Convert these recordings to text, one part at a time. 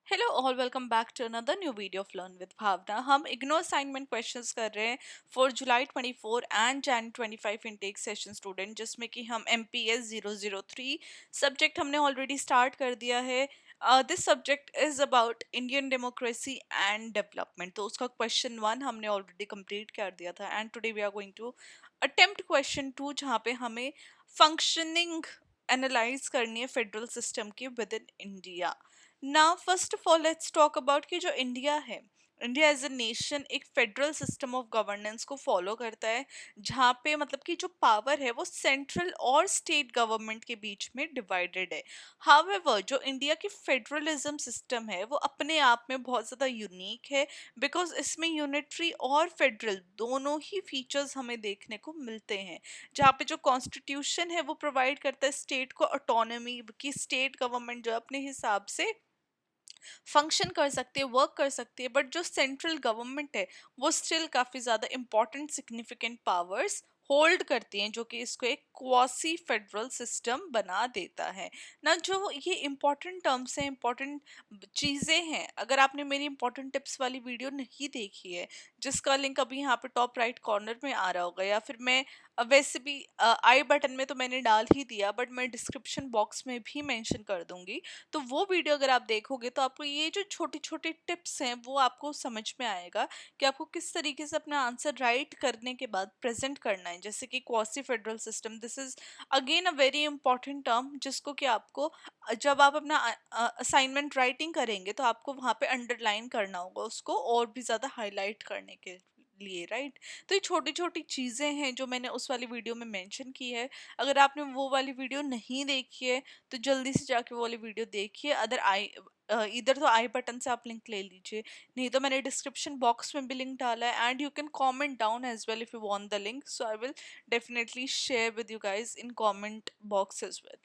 Hello all welcome back to another new video of learn with Bhavna. हम IGNOU assignment questions कर रहे हैं for July 24 and Jan 25 intake session student, जिसमें कि हम MPS 003 सब्जेक्ट हमने ऑलरेडी स्टार्ट कर दिया है। This subject is about Indian democracy and development. तो उसका क्वेश्चन 1 हमने ऑलरेडी कंप्लीट कर दिया था and today we are going to attempt question 2, जहाँ पे हमें फंक्शनिंग एनालाइज करनी है फेडरल सिस्टम की within India. Now first of all let's talk about कि जो इंडिया है, इंडिया एज अ नेशन एक फेडरल सिस्टम ऑफ गवर्नेंस को फॉलो करता है, जहाँ पे मतलब कि जो पावर है वो सेंट्रल और स्टेट गवर्नमेंट के बीच में डिवाइडेड है। हाउएवर जो इंडिया की फेडरलिज्म सिस्टम है वो अपने आप में बहुत ज़्यादा यूनिक है, बिकॉज इसमें यूनिटरी और फेडरल दोनों ही फीचर्स हमें देखने को मिलते हैं। जहाँ पे जो कॉन्स्टिट्यूशन है वो प्रोवाइड करता है स्टेट को ऑटोनॉमी, कि स्टेट गवर्नमेंट जो अपने हिसाब से फंक्शन कर सकती है, वर्क कर सकती है, बट जो सेंट्रल गवर्नमेंट है वो स्टिल काफ़ी ज़्यादा इंपॉर्टेंट सिग्निफिकेंट पावर्स होल्ड करती हैं, जो कि इसको एक क्वासी फेडरल सिस्टम बना देता है ना। जो ये इंपॉर्टेंट टर्म्स हैं, इंपॉर्टेंट चीज़ें हैं, अगर आपने मेरी इंपॉर्टेंट टिप्स वाली वीडियो नहीं देखी है, जिसका लिंक अभी यहाँ पे टॉप राइट कॉर्नर में आ रहा होगा, या फिर मैं वैसे भी आई बटन में तो मैंने डाल ही दिया, बट मैं डिस्क्रिप्शन बॉक्स में भी मेंशन कर दूंगी। तो वो वीडियो अगर आप देखोगे तो आपको ये जो छोटी छोटी टिप्स हैं वो आपको समझ में आएगा कि आपको किस तरीके से अपना आंसर राइट करने के बाद प्रेजेंट करना है। जैसे कि quasi federal system, this is again a very important term, जिसको कि आपको जब आप अपना असाइनमेंट राइटिंग करेंगे तो आपको वहाँ पे अंडरलाइन करना होगा उसको और भी ज़्यादा हाईलाइट करने के लिए, राइट। तो ये छोटी छोटी चीज़ें हैं जो मैंने उस वाली वीडियो में मेंशन की है। अगर आपने वो वाली वीडियो नहीं देखी है तो जल्दी से जाके वो वाली वीडियो देखिए। अदर आई इधर तो आई बटन से आप लिंक ले लीजिए, नहीं तो मैंने डिस्क्रिप्शन बॉक्स में भी लिंक डाला है, and you can comment down as well if you want the link, so I will definitely share with you guys in comment box as well.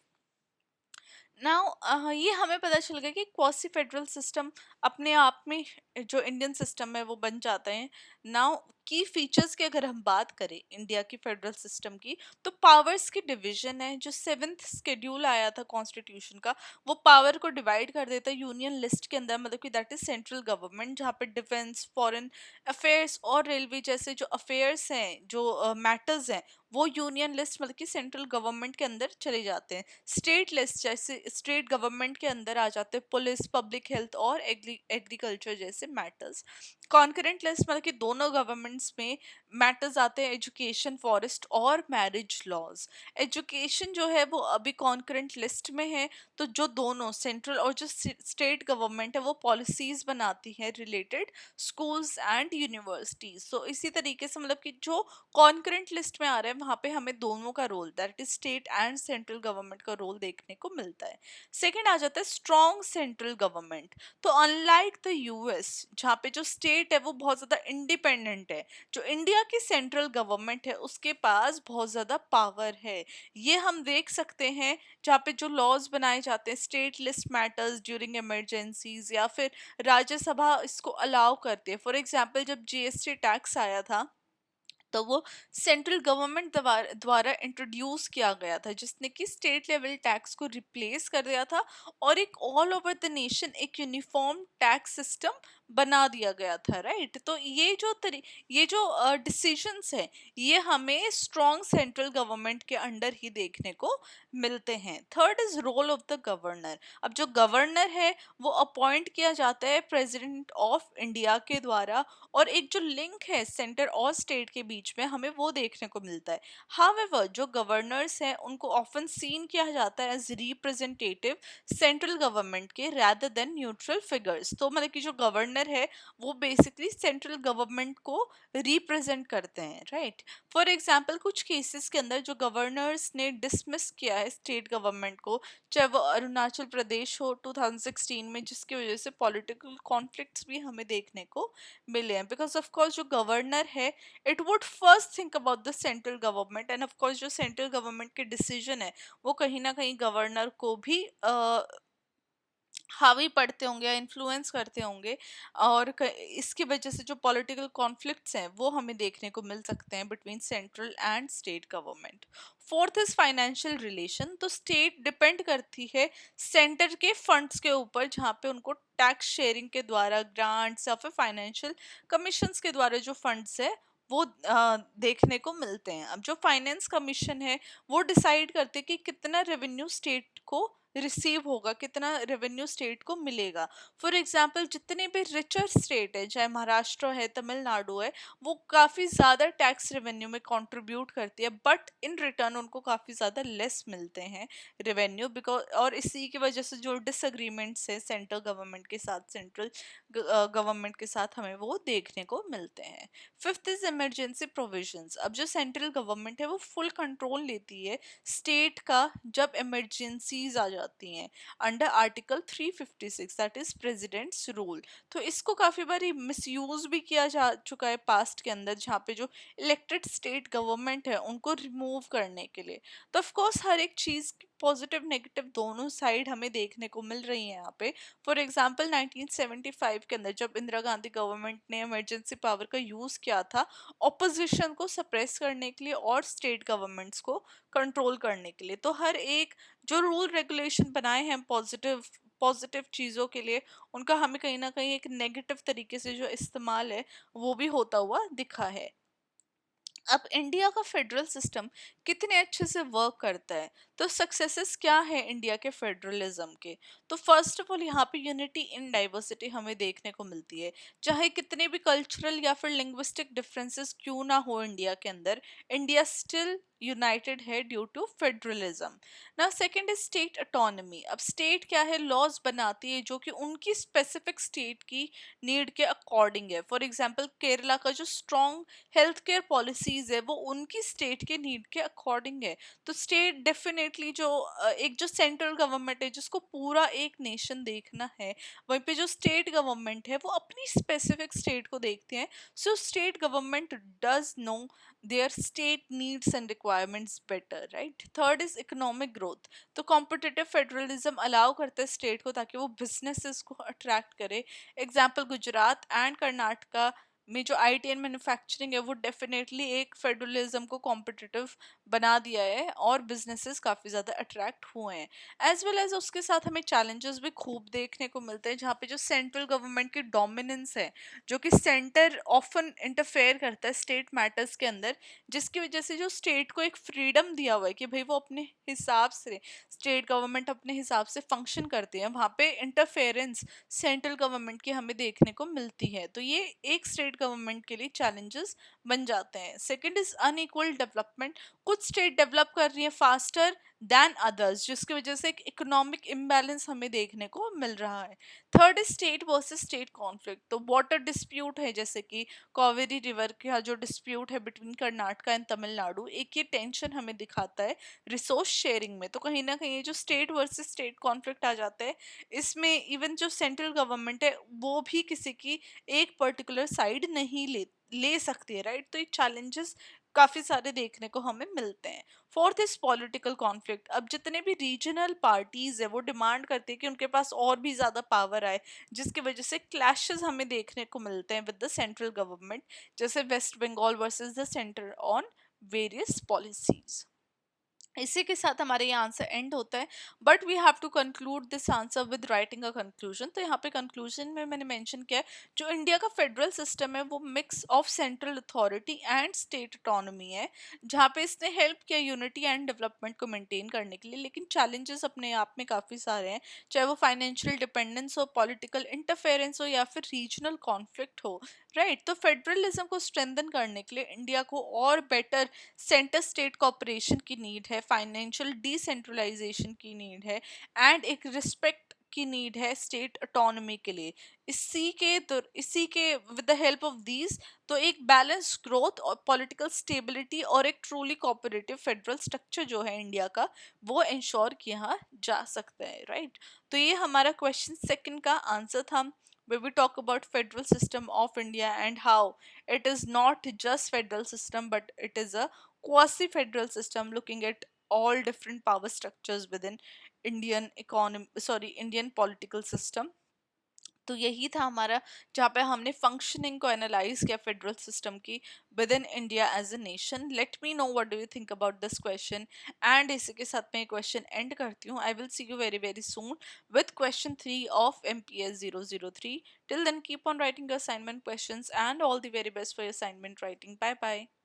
Now ये हमें पता चल गया कि क्वासी फेडरल सिस्टम अपने आप में जो इंडियन सिस्टम है वो बन जाते हैं। नाउ की फीचर्स की अगर हम बात करें इंडिया की फेडरल सिस्टम की, तो पावर्स की डिवीजन है। जो 7th शेड्यूल आया था कॉन्स्टिट्यूशन का, वो पावर को डिवाइड कर देता है यूनियन लिस्ट के अंदर, मतलब कि दैट इज सेंट्रल गवर्नमेंट, जहाँ पे डिफेंस, फॉरेन अफेयर्स और रेलवे जैसे जो अफेयर्स हैं, जो मैटर्स हैं, वो यूनियन लिस्ट मतलब कि सेंट्रल गवर्नमेंट के अंदर चले जाते हैं। स्टेट लिस्ट जैसे स्टेट गवर्नमेंट के अंदर आ जाते हैं पुलिस, पब्लिक हेल्थ और एग्रीकल्चर जैसे मैटर्स। कॉन्करेंट लिस्ट मतलब कि दोनों गवर्नमेंट्स में मैटर्स आते हैं एजुकेशन, फॉरेस्ट और मैरिज लॉज। एजुकेशन जो है वो अभी कॉन्करेंट लिस्ट में है, तो जो दोनों सेंट्रल और जो स्टेट गवर्नमेंट है वो पॉलिसीज बनाती है रिलेटेड स्कूल्स एंड यूनिवर्सिटीज। सो इसी तरीके से मतलब कि जो कॉन्करेंट लिस्ट में आ रहा है वहां पे हमें दोनों का role, that is state and central government का रोल देखने को मिलता है। सेकंड आ जाता है स्ट्रॉन्ग सेंट्रल गवर्नमेंट। तो अनलाइक द यूएस, जहाँ पे जो स्टेट है वो बहुत ज्यादा इंडिपेंडेंट है, जो इंडिया की सेंट्रल गवर्नमेंट है उसके पास बहुत ज्यादा पावर है। ये हम देख सकते हैं जहाँ पे जो लॉज बनाए जाते हैं, state list matters during emergencies, या फिर राज्यसभा इसको अलाउ करती है। फॉर एग्जाम्पल जब जीएसटी टैक्स आया था तो वो सेंट्रल गवर्नमेंट द्वारा इंट्रोड्यूस किया गया था, जिसने कि स्टेट लेवल टैक्स को रिप्लेस कर दिया था और एक ऑल ओवर द नेशन एक यूनिफॉर्म टैक्स सिस्टम बना दिया गया था, राइट। तो ये जो डिसीजंस हैं ये हमें स्ट्रॉन्ग सेंट्रल गवर्नमेंट के अंडर ही देखने को मिलते हैं। Third is role of the governor. अब जो गवर्नर है वो अपॉइंट किया जाता है प्रेसिडेंट ऑफ इंडिया के द्वारा, और एक जो लिंक है सेंटर और स्टेट के बीच में हमें वो देखने को मिलता है। हावेवर जो गवर्नर्स हैं उनको ऑफन सीन किया जाता है एज रिप्रेजेंटेटिव सेंट्रल गवर्नमेंट के rather देन न्यूट्रल फिगर्स। तो मतलब कि जो गवर्नर है वो बेसिकली सेंट्रल गवर्नमेंट को रिप्रेजेंट करते हैं, राइट। फॉर एग्जाम्पल कुछ केसेस के अंदर जो गवर्नर्स ने डिसमिस किया है स्टेट गवर्नमेंट को, चाहे वो अरुणाचल प्रदेश हो 2016 में, जिसकी वजह से पॉलिटिकल कॉन्फ्लिक्ट्स भी हमें देखने को मिले हैं। बिकॉज ऑफ कोर्स जो गवर्नर है it would first think about the central government, end of course जो सेंट्रल गवर्नमेंट के डिसीजन है वो कहीं ना कहीं गवर्नर को भी हावी पढ़ते होंगे या इन्फ्लुएंस करते होंगे, और इसकी वजह से जो पॉलिटिकल कॉन्फ्लिक्ट्स हैं वो हमें देखने को मिल सकते हैं between central and state government. Fourth is financial relation. तो स्टेट डिपेंड करती है सेंटर के फंड्स के ऊपर, जहाँ पे उनको टैक्स शेयरिंग के द्वारा, ग्रांट्स या फिर फाइनेंशियल कमीशंस के द्वारा जो फंड्स है वो देखने को मिलते हैं। अब जो फाइनेंस कमीशन है वो डिसाइड करते हैं कि कितना रेवेन्यू स्टेट को रिसीव होगा, कितना रेवेन्यू स्टेट को मिलेगा। फॉर एग्जाम्पल, जितने भी रिचर स्टेट है, चाहे महाराष्ट्र है, तमिलनाडु है, वो काफ़ी ज़्यादा टैक्स रेवेन्यू में कंट्रीब्यूट करती है, बट इन रिटर्न उनको काफ़ी ज़्यादा लेस मिलते हैं रेवेन्यू, बिकॉज और इसी की वजह से जो डिसएग्रीमेंट्स है सेंट्रल गवर्नमेंट के साथ, सेंट्रल गवर्नमेंट के साथ, हमें वो देखने को मिलते हैं। Fifth is emergency provisions. अब जो सेंट्रल गवर्नमेंट है वो फुल कंट्रोल लेती है स्टेट का जब इमरजेंसीज आ जाती हैं under article 356, that is presidents rule. तो इसको काफ़ी बार मिसयूज भी किया जा चुका है पास्ट के अंदर, जहाँ पे जो इलेक्टेड स्टेट गवर्नमेंट है उनको रिमूव करने के लिए। तो ऑफ कोर्स हर एक चीज़ पॉजिटिव नेगेटिव दोनों साइड हमें देखने को मिल रही है यहाँ पे। फॉर एग्जाम्पल 1975 के अंदर जब इंदिरा गांधी गवर्नमेंट ने इमरजेंसी पावर का यूज़ किया था ऑपोजिशन को सप्रेस करने के लिए और स्टेट गवर्नमेंट्स को कंट्रोल करने के लिए, तो हर एक जो रूल रेगुलेशन बनाए हैं पॉजिटिव पॉजिटिव चीज़ों के लिए, उनका हमें कहीं ना कहीं एक नेगेटिव तरीके से जो इस्तेमाल है वो भी होता हुआ दिखा है। अब इंडिया का फेडरल सिस्टम कितने अच्छे से वर्क करता है, तो सक्सेसेस क्या है इंडिया के फेडरलिज्म के। तो फर्स्ट ऑफ ऑल यहाँ पे यूनिटी इन डाइवर्सिटी हमें देखने को मिलती है। चाहे कितने भी कल्चरल या फिर लिंग्विस्टिक डिफरेंसेस क्यों ना हो इंडिया के अंदर, इंडिया स्टिल यूनाइटेड है ड्यू टू फेडरलिज्म। ना सेकंड इज स्टेट अटोनमी। अब स्टेट क्या है, लॉज बनाती है जो कि उनकी स्पेसिफिक स्टेट की नीड के अकॉर्डिंग है। फॉर एग्जांपल केरला का जो स्ट्रॉन्ग हेल्थ केयर पॉलिसीज है वो उनकी स्टेट के नीड के अकॉर्डिंग है। तो स्टेट डेफिनेटली जो एक जो सेंट्रल गवर्नमेंट है जिसको पूरा एक नेशन देखना है, वहीं पे जो स्टेट गवर्नमेंट है वो अपनी स्पेसिफिक स्टेट को देखते हैं। So state government does know their state needs and requirements better, right? Third is economic growth। तो कॉम्पिटिटिव फेडरलिज्म अलाउ करता है स्टेट को ताकि वो बिजनेसेस को अट्रैक्ट करे। एग्जाम्पल गुजरात एंड कर्नाटका में जो आईटी एंड मैन्युफैक्चरिंग है वो डेफिनेटली एक फेडरलिज्म को कॉम्पिटिटिव बना दिया है और बिजनेसेस काफ़ी ज़्यादा अट्रैक्ट हुए हैं। एज वेल एज उसके साथ हमें चैलेंजेस भी खूब देखने को मिलते हैं, जहाँ पे जो सेंट्रल गवर्नमेंट की डोमिनेंस है, जो कि सेंटर ऑफन इंटरफेयर करता है स्टेट मैटर्स के अंदर, जिसकी वजह से जो स्टेट को एक फ्रीडम दिया हुआ है कि भाई वो अपने हिसाब से, स्टेट गवर्नमेंट अपने हिसाब से फंक्शन करती है, वहाँ पे इंटरफेरेंस सेंट्रल गवर्नमेंट की हमें देखने को मिलती है। तो ये एक स्टेट गवर्नमेंट के लिए चैलेंजेस बन जाते हैं। Second is unequal development. कुछ स्टेट डेवलप कर रही है फास्टर दैन अदर्स, जिसकी वजह से एक इकोनॉमिक इम्बैलेंस हमें देखने को मिल रहा है। Third is state versus state conflict. तो वाटर डिस्प्यूट है, जैसे कि कावेरी रिवर का जो डिस्प्यूट है बिटवीन कर्नाटका एंड तमिलनाडु, एक ये टेंशन हमें दिखाता है रिसोर्स शेयरिंग में। तो कहीं ना कहीं ये जो स्टेट वर्सेस स्टेट कॉन्फ्लिक्ट आ जाता है, इसमें इवन जो सेंट्रल गवर्नमेंट है वो भी किसी की एक पर्टिकुलर साइड नहीं ले सकती है, राइट। तो ये चैलेंजेस काफी सारे देखने को हमें मिलते हैं। Fourth is political conflict. अब जितने भी रीजनल पार्टीज है वो डिमांड करते हैं कि उनके पास और भी ज्यादा पावर आए, जिसकी वजह से क्लैशेस हमें देखने को मिलते हैं विद द सेंट्रल गवर्नमेंट, जैसे West Bengal versus the centre on various policies. इसी के साथ हमारे ये आंसर एंड होता है, but we have to conclude this answer with writing a conclusion. तो यहाँ पे कंक्लूजन में मैंने मेंशन किया है जो इंडिया का फेडरल सिस्टम है वो mix of central authority and state autonomy है, जहाँ पे इसने हेल्प किया यूनिटी एंड डेवलपमेंट को मेंटेन करने के लिए, लेकिन चैलेंजेस अपने आप में काफ़ी सारे हैं, चाहे वो फाइनेंशियल डिपेंडेंस हो, पॉलिटिकल इंटरफेरेंस हो या फिर रीजनल कॉन्फ्लिक्ट हो, राइट। तो फेडरलिज्म को स्ट्रेंथन करने के लिए इंडिया को और बेटर सेंटर स्टेट कॉपरेशन की नीड है, फाइनेंशियल डिसेंट्रलाइजेशन की नीड है, एंड एक रिस्पेक्ट की नीड है स्टेट अटोनमी के लिए। इसी के with the help of these, तो एक बैलेंस ग्रोथ और पॉलिटिकल स्टेबिलिटी और एक ट्रूली कोऑपरेटिव फेडरल स्ट्रक्चर जो है इंडिया का, वो इंश्योर किया जा सकता है, राइट। तो ये हमारा क्वेश्चन सेकंड का आंसर था, where we talk about federal system of India and how it is not just federal system but it is a quasi federal system looking at all different power structures within Indian economy, sorry, Indian political system. तो यही था हमारा, जहाँ पे हमने functioning को analyse किया federal system की within India as a nation. Let me know what do you think about this question. And इसी के साथ मैं क्वेश्चन एंड करती हूँ। I will see you very very soon with question 3 of MPS 003. Till then, keep on writing your assignment questions and all the very best for your assignment writing. Bye bye.